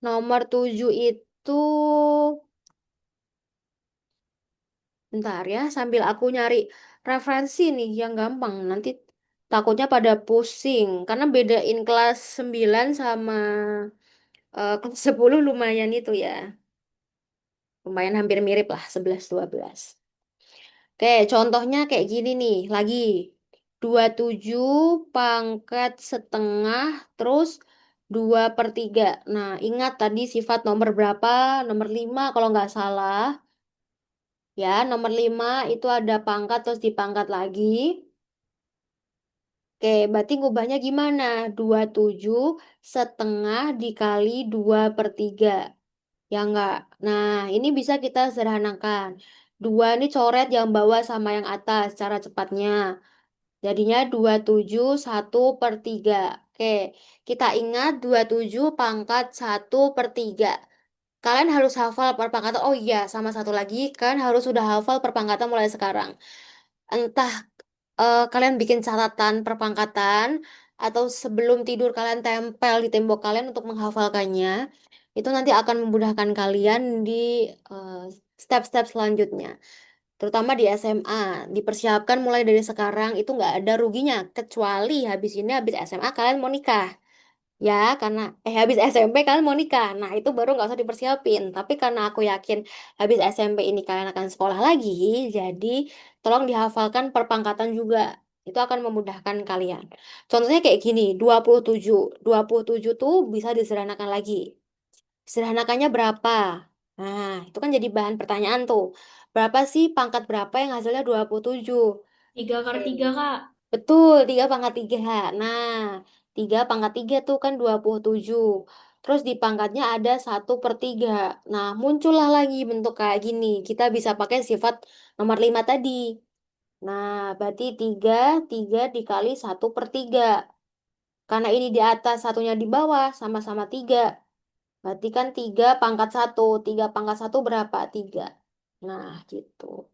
Nomor 7 itu, bentar ya, sambil aku nyari referensi nih yang gampang. Nanti takutnya pada pusing. Karena bedain kelas 9 sama kelas 10 lumayan itu ya. Lumayan hampir mirip lah, 11 12. Oke, contohnya kayak gini nih, lagi. 27 pangkat setengah, terus 2/3. Nah, ingat tadi sifat nomor berapa? Nomor 5 kalau nggak salah. Ya, nomor 5 itu ada pangkat, terus dipangkat lagi. Oke, berarti ngubahnya gimana? 27 setengah dikali 2/3. Ya enggak? Nah, ini bisa kita sederhanakan. 2 ini coret yang bawah sama yang atas cara cepatnya. Jadinya 27 1/3. Oke, kita ingat 27 pangkat 1/3. Kalian harus hafal perpangkatan. Oh iya, sama satu lagi, kalian harus sudah hafal perpangkatan mulai sekarang. Entah kalian bikin catatan perpangkatan atau sebelum tidur kalian tempel di tembok kalian untuk menghafalkannya. Itu nanti akan memudahkan kalian di eh, step-step selanjutnya. Terutama di SMA, dipersiapkan mulai dari sekarang itu nggak ada ruginya, kecuali habis ini habis SMA kalian mau nikah. Ya, karena habis SMP kalian mau nikah. Nah, itu baru nggak usah dipersiapin. Tapi karena aku yakin habis SMP ini kalian akan sekolah lagi, jadi tolong dihafalkan perpangkatan juga. Itu akan memudahkan kalian. Contohnya kayak gini, 27. 27 tuh bisa disederhanakan lagi. Sederhanakannya berapa? Nah, itu kan jadi bahan pertanyaan tuh. Berapa sih pangkat berapa yang hasilnya 27? 3/3, Kak. Betul, 3/3. Nah, 3/3 tuh kan 27. Terus di pangkatnya ada 1/3. Nah, muncullah lagi bentuk kayak gini. Kita bisa pakai sifat nomor 5 tadi. Nah, berarti 3 dikali 1/3. Karena ini di atas, satunya di bawah, sama-sama 3. Berarti kan 3/1. 3/1 berapa? 3. Nah, gitu.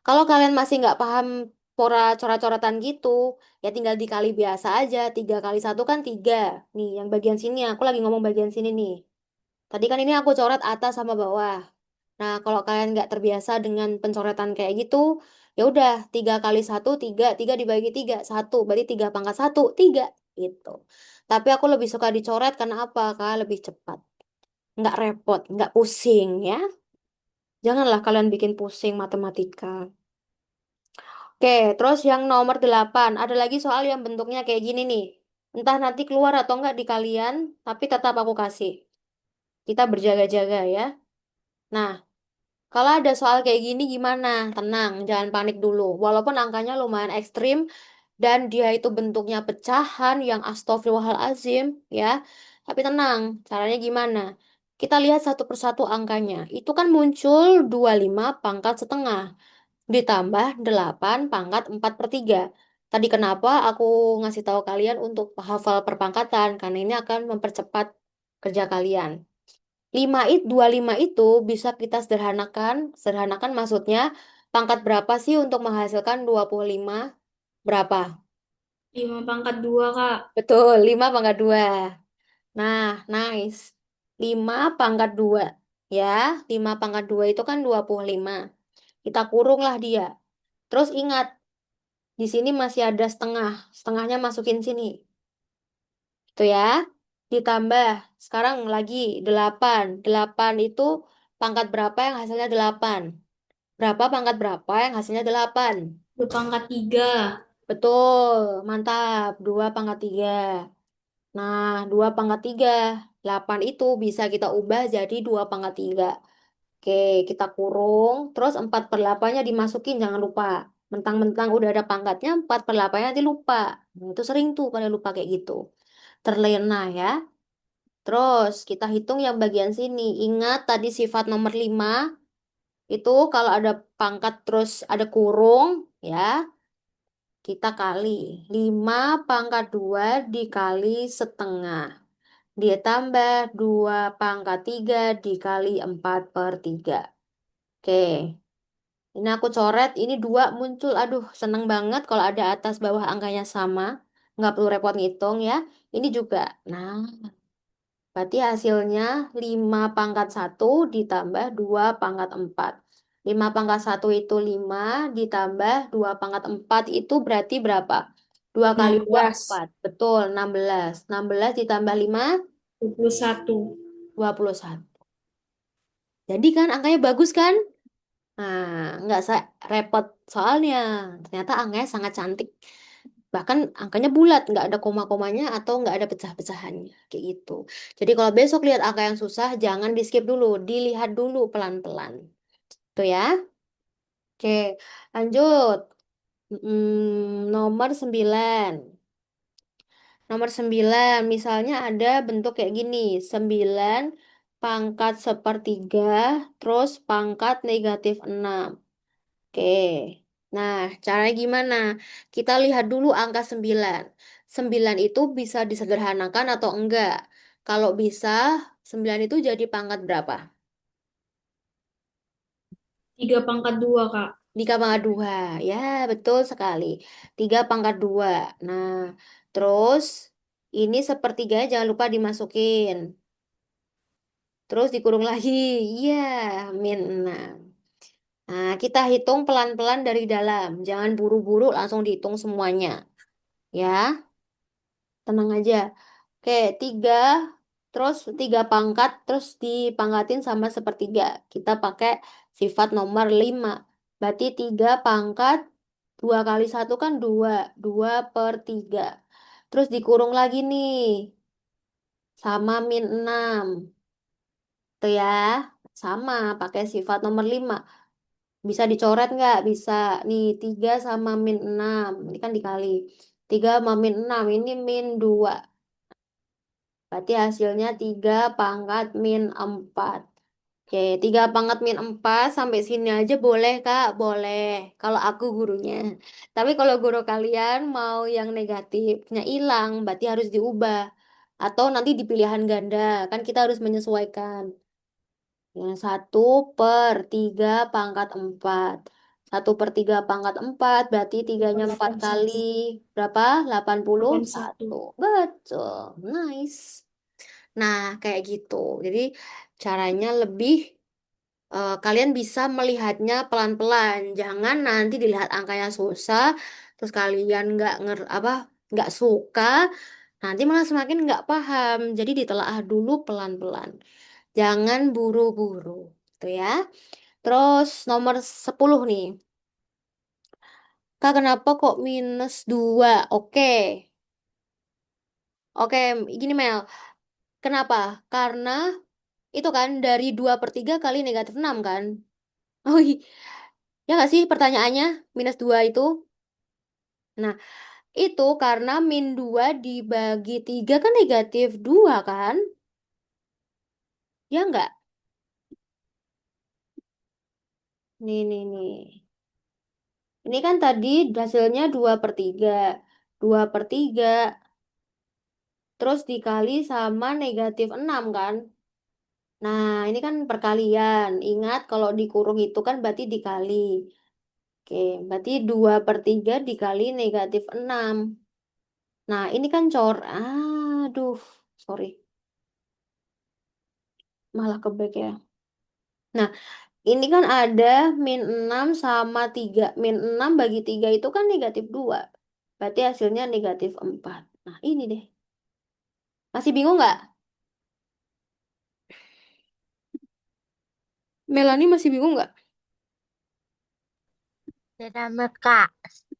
Kalau kalian masih nggak paham pora coret-coretan gitu, ya tinggal dikali biasa aja. 3 kali 1 kan 3. Nih, yang bagian sini, aku lagi ngomong bagian sini nih. Tadi kan ini aku coret atas sama bawah. Nah, kalau kalian nggak terbiasa dengan pencoretan kayak gitu, ya udah 3 kali 1, 3. 3 dibagi 3, 1. Berarti 3/1, 3. Gitu. Tapi aku lebih suka dicoret karena apa? Karena lebih cepat. Nggak repot, nggak pusing ya. Janganlah kalian bikin pusing matematika. Oke, terus yang nomor 8. Ada lagi soal yang bentuknya kayak gini nih. Entah nanti keluar atau enggak di kalian, tapi tetap aku kasih. Kita berjaga-jaga ya. Nah, kalau ada soal kayak gini gimana? Tenang, jangan panik dulu. Walaupun angkanya lumayan ekstrim dan dia itu bentuknya pecahan yang astagfirullahalazim ya. Tapi tenang, caranya gimana? Kita lihat satu persatu angkanya. Itu kan muncul 25 pangkat setengah ditambah 8 pangkat 4/3. Tadi kenapa aku ngasih tahu kalian untuk hafal perpangkatan, karena ini akan mempercepat kerja kalian. 25 itu bisa kita sederhanakan. Sederhanakan maksudnya pangkat berapa sih untuk menghasilkan 25? Berapa? 5/2, Kak. Betul, 5/2. Nah, nice. 5/2. Ya, 5/2 itu kan 25. Kita kurunglah dia. Terus ingat, di sini masih ada setengah. Setengahnya masukin sini. Itu ya. Ditambah. Sekarang lagi 8. 8 itu pangkat berapa yang hasilnya 8? Berapa pangkat berapa yang hasilnya 8? 2/3. Betul. Mantap. 2/3. Nah, 2/3. 8 itu bisa kita ubah jadi 2/3. Oke, kita kurung. Terus 4/8-nya dimasukin. Jangan lupa. Mentang-mentang udah ada pangkatnya, 4/8-nya nanti lupa. Nah, itu sering tuh pada lupa kayak gitu. Terlena ya. Terus kita hitung yang bagian sini. Ingat tadi sifat nomor 5 itu kalau ada pangkat terus ada kurung ya. Kita kali 5 pangkat 2 dikali setengah. Ditambah 2 pangkat 3 dikali 4/3. Oke, ini aku coret, ini 2 muncul. Aduh, seneng banget kalau ada atas bawah angkanya sama. Nggak perlu repot ngitung ya. Ini juga. Nah, berarti hasilnya 5 pangkat 1 ditambah 2 pangkat 4. 5 pangkat 1 itu 5 ditambah 2 pangkat 4 itu berarti berapa? 2 kali 2, 16. 4. Betul, 16. 16 ditambah 5, 21. 21. Jadi kan angkanya bagus kan? Nah, nggak repot soalnya. Ternyata angkanya sangat cantik. Bahkan angkanya bulat, nggak ada koma-komanya atau nggak ada pecah-pecahannya. Kayak gitu. Jadi kalau besok lihat angka yang susah, jangan di skip dulu. Dilihat dulu pelan-pelan. Tuh ya. Oke, lanjut. Nomor 9. Nomor 9, misalnya ada bentuk kayak gini. 9 pangkat sepertiga, terus pangkat negatif 6. Oke, nah caranya gimana? Kita lihat dulu angka 9. 9 itu bisa disederhanakan atau enggak? Kalau bisa, 9 itu jadi pangkat berapa? 3 pangkat 2, Kak. 3 pangkat 2. Ya, betul sekali. 3 pangkat 2. Nah, terus ini sepertiganya jangan lupa dimasukin. Terus dikurung lagi. Iya, -6. Nah, kita hitung pelan-pelan dari dalam. Jangan buru-buru langsung dihitung semuanya. Ya, tenang aja. Oke, 3, terus 3 pangkat, terus dipangkatin sama sepertiga. Kita pakai sifat nomor 5. Berarti 3 pangkat, 2 kali 1 kan 2. 2/3. Terus dikurung lagi nih, sama -6. Tuh ya, sama pakai sifat nomor 5. Bisa dicoret nggak? Bisa. Nih, 3 sama -6. Ini kan dikali. 3 sama -6. Ini -2. Berarti hasilnya 3 pangkat -4. Oke, 3 pangkat -4 sampai sini aja boleh, Kak? Boleh. Kalau aku gurunya. Tapi kalau guru kalian mau yang negatifnya hilang, berarti harus diubah. Atau nanti di pilihan ganda. Kan kita harus menyesuaikan. Yang 1/3 pangkat 4. 1/3 pangkat 4 berarti tiganya 4 kali 81. berapa? 81. 81. Betul. Nice. Nah, kayak gitu. Jadi caranya lebih kalian bisa melihatnya pelan-pelan. Jangan nanti dilihat angkanya susah, terus kalian nggak suka, nanti malah semakin nggak paham. Jadi ditelaah dulu pelan-pelan. Jangan buru-buru. Tuh ya. Terus nomor 10 nih. Kak, kenapa kok -2? Oke. Oke, gini Mel. Kenapa? Karena itu kan dari 2/3 kali -6 kan? Oh iya. Ya nggak sih pertanyaannya? -2 itu? Nah, itu karena -2 dibagi 3 kan -2 kan? Ya nggak? Nih. Ini kan tadi hasilnya 2/3. 2/3. Terus dikali sama -6 kan? Nah, ini kan perkalian. Ingat kalau dikurung itu kan berarti dikali. Oke, berarti 2/3 dikali -6. Nah, ini kan Aduh, sorry. Malah kebek ya. Nah, ini kan ada -6 sama 3. -6 bagi 3 itu kan -2. Berarti hasilnya -4. Nah, ini deh. Masih bingung nggak? Melani masih bingung nggak? Tidak, Kak.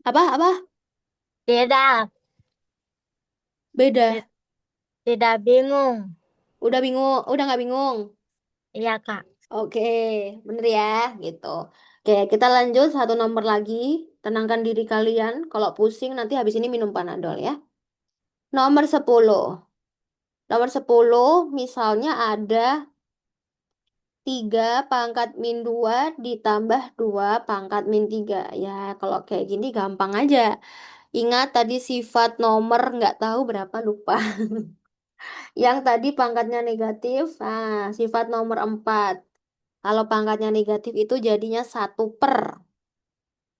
Apa? Tidak, Beda. ti- tidak bingung. Udah bingung? Udah nggak bingung? Iya, Kak. Oke, bener ya, gitu. Oke, kita lanjut satu nomor lagi. Tenangkan diri kalian. Kalau pusing nanti habis ini minum Panadol ya. Nomor 10. Nomor 10 misalnya ada 3 pangkat min 2 ditambah 2 pangkat min 3. Ya, kalau kayak gini gampang aja. Ingat tadi sifat nomor nggak tahu berapa lupa. Yang tadi pangkatnya negatif, nah sifat nomor 4. Kalau pangkatnya negatif itu jadinya 1/.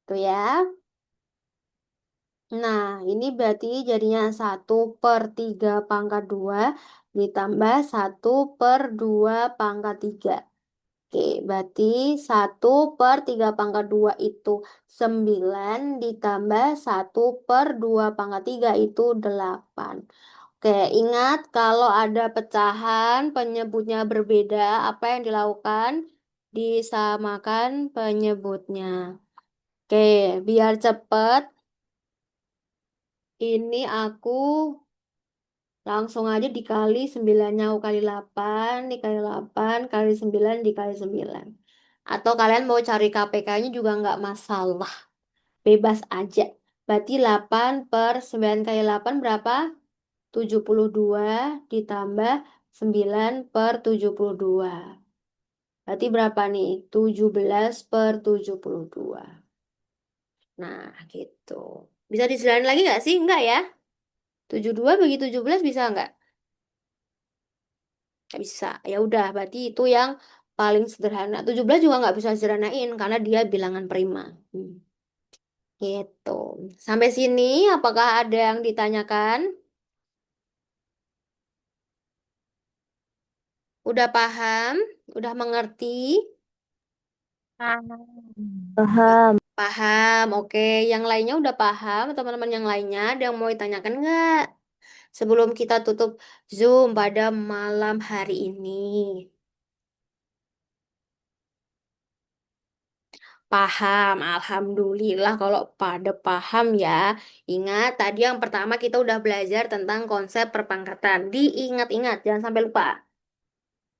Tuh ya. Nah, ini berarti jadinya 1/3 pangkat 2 ditambah 1/2 pangkat 3. Oke, berarti 1/3 pangkat 2 itu 9 ditambah 1/2 pangkat 3 itu 8. Oke, ingat kalau ada pecahan penyebutnya berbeda, apa yang dilakukan? Disamakan penyebutnya. Oke, biar cepat, ini aku langsung aja dikali 9-nya aku kali 8, dikali 8, kali 9, dikali 9. Atau kalian mau cari KPK-nya juga nggak masalah. Bebas aja. Berarti 8/9 kali 8 berapa? 72 ditambah 9/72. Berarti berapa nih? 17/72. Nah, gitu. Bisa disederhanain lagi nggak sih? Enggak ya? 72 bagi 17 bisa nggak? Nggak bisa. Ya udah, berarti itu yang paling sederhana. 17 juga nggak bisa sederhanain karena dia bilangan prima. Gitu. Sampai sini, apakah ada yang ditanyakan? Udah paham? Udah mengerti? Paham. Paham, oke. Yang lainnya udah paham, teman-teman yang lainnya ada yang mau ditanyakan nggak? Sebelum kita tutup Zoom pada malam hari ini. Paham, alhamdulillah kalau pada paham ya. Ingat, tadi yang pertama kita udah belajar tentang konsep perpangkatan. Diingat-ingat, jangan sampai lupa.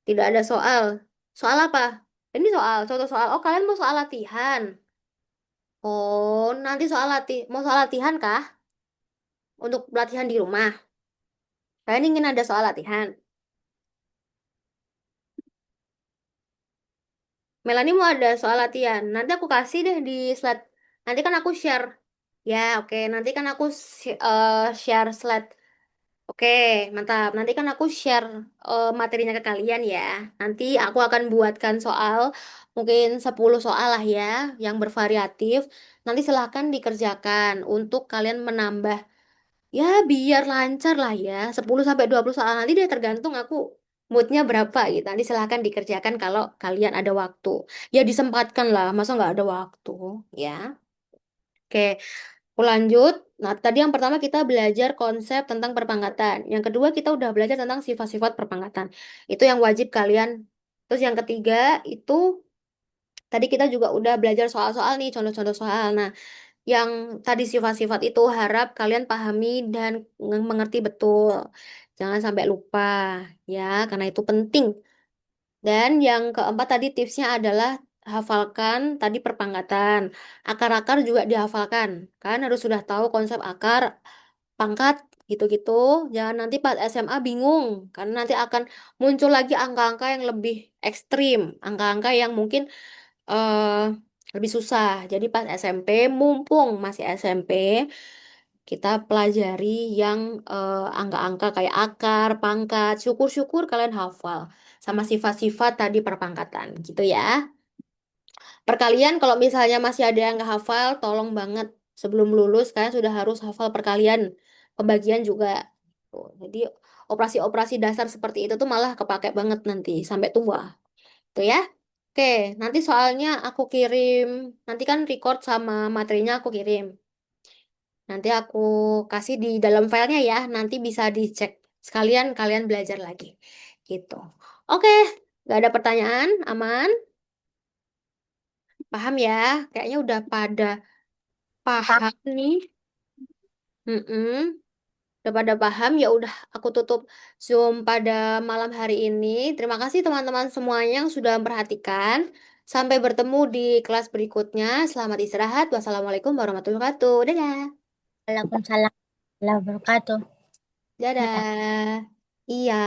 Tidak ada soal. Soal apa? Ini soal, contoh soal. Oh, kalian mau soal latihan. Oh, nanti mau soal latihan kah? Untuk latihan di rumah. Kalian ingin ada soal latihan. Melani mau ada soal latihan. Nanti aku kasih deh di slide. Nanti kan aku share. Ya, oke. Nanti kan aku share slide. Oke, mantap. Nanti kan aku share materinya ke kalian ya. Nanti aku akan buatkan soal, mungkin 10 soal lah ya, yang bervariatif. Nanti silahkan dikerjakan untuk kalian menambah. Ya, biar lancar lah ya. 10 sampai 20 soal nanti deh tergantung aku moodnya berapa gitu. Nanti silahkan dikerjakan kalau kalian ada waktu. Ya disempatkan lah, masa nggak ada waktu ya. Oke, aku lanjut. Nah, tadi yang pertama kita belajar konsep tentang perpangkatan. Yang kedua kita udah belajar tentang sifat-sifat perpangkatan. Itu yang wajib kalian. Terus yang ketiga itu tadi kita juga udah belajar soal-soal nih, contoh-contoh soal. Nah, yang tadi sifat-sifat itu harap kalian pahami dan mengerti betul. Jangan sampai lupa ya, karena itu penting. Dan yang keempat tadi tipsnya adalah hafalkan tadi perpangkatan. Akar-akar juga dihafalkan. Kan harus sudah tahu konsep akar, pangkat, gitu-gitu. Jangan nanti pas SMA bingung, karena nanti akan muncul lagi angka-angka yang lebih ekstrim. Angka-angka yang mungkin eh lebih susah. Jadi pas SMP, mumpung masih SMP, kita pelajari yang angka-angka kayak akar, pangkat, syukur-syukur kalian hafal. Sama sifat-sifat tadi perpangkatan, gitu ya. Perkalian kalau misalnya masih ada yang nggak hafal, tolong banget sebelum lulus kalian sudah harus hafal perkalian. Pembagian juga. Tuh, jadi operasi-operasi dasar seperti itu tuh malah kepake banget nanti sampai tua. Tuh ya. Oke, nanti soalnya aku kirim, nanti kan record sama materinya aku kirim. Nanti aku kasih di dalam filenya ya, nanti bisa dicek. Sekalian kalian belajar lagi. Gitu. Oke, nggak ada pertanyaan, aman? Paham ya? Kayaknya udah pada paham nih. Mm-mm. Udah pada paham, ya udah aku tutup Zoom pada malam hari ini. Terima kasih teman-teman semuanya yang sudah memperhatikan. Sampai bertemu di kelas berikutnya. Selamat istirahat. Wassalamualaikum warahmatullahi wabarakatuh. Dadah. Waalaikumsalam warahmatullahi wabarakatuh. Dadah. Dadah. Iya.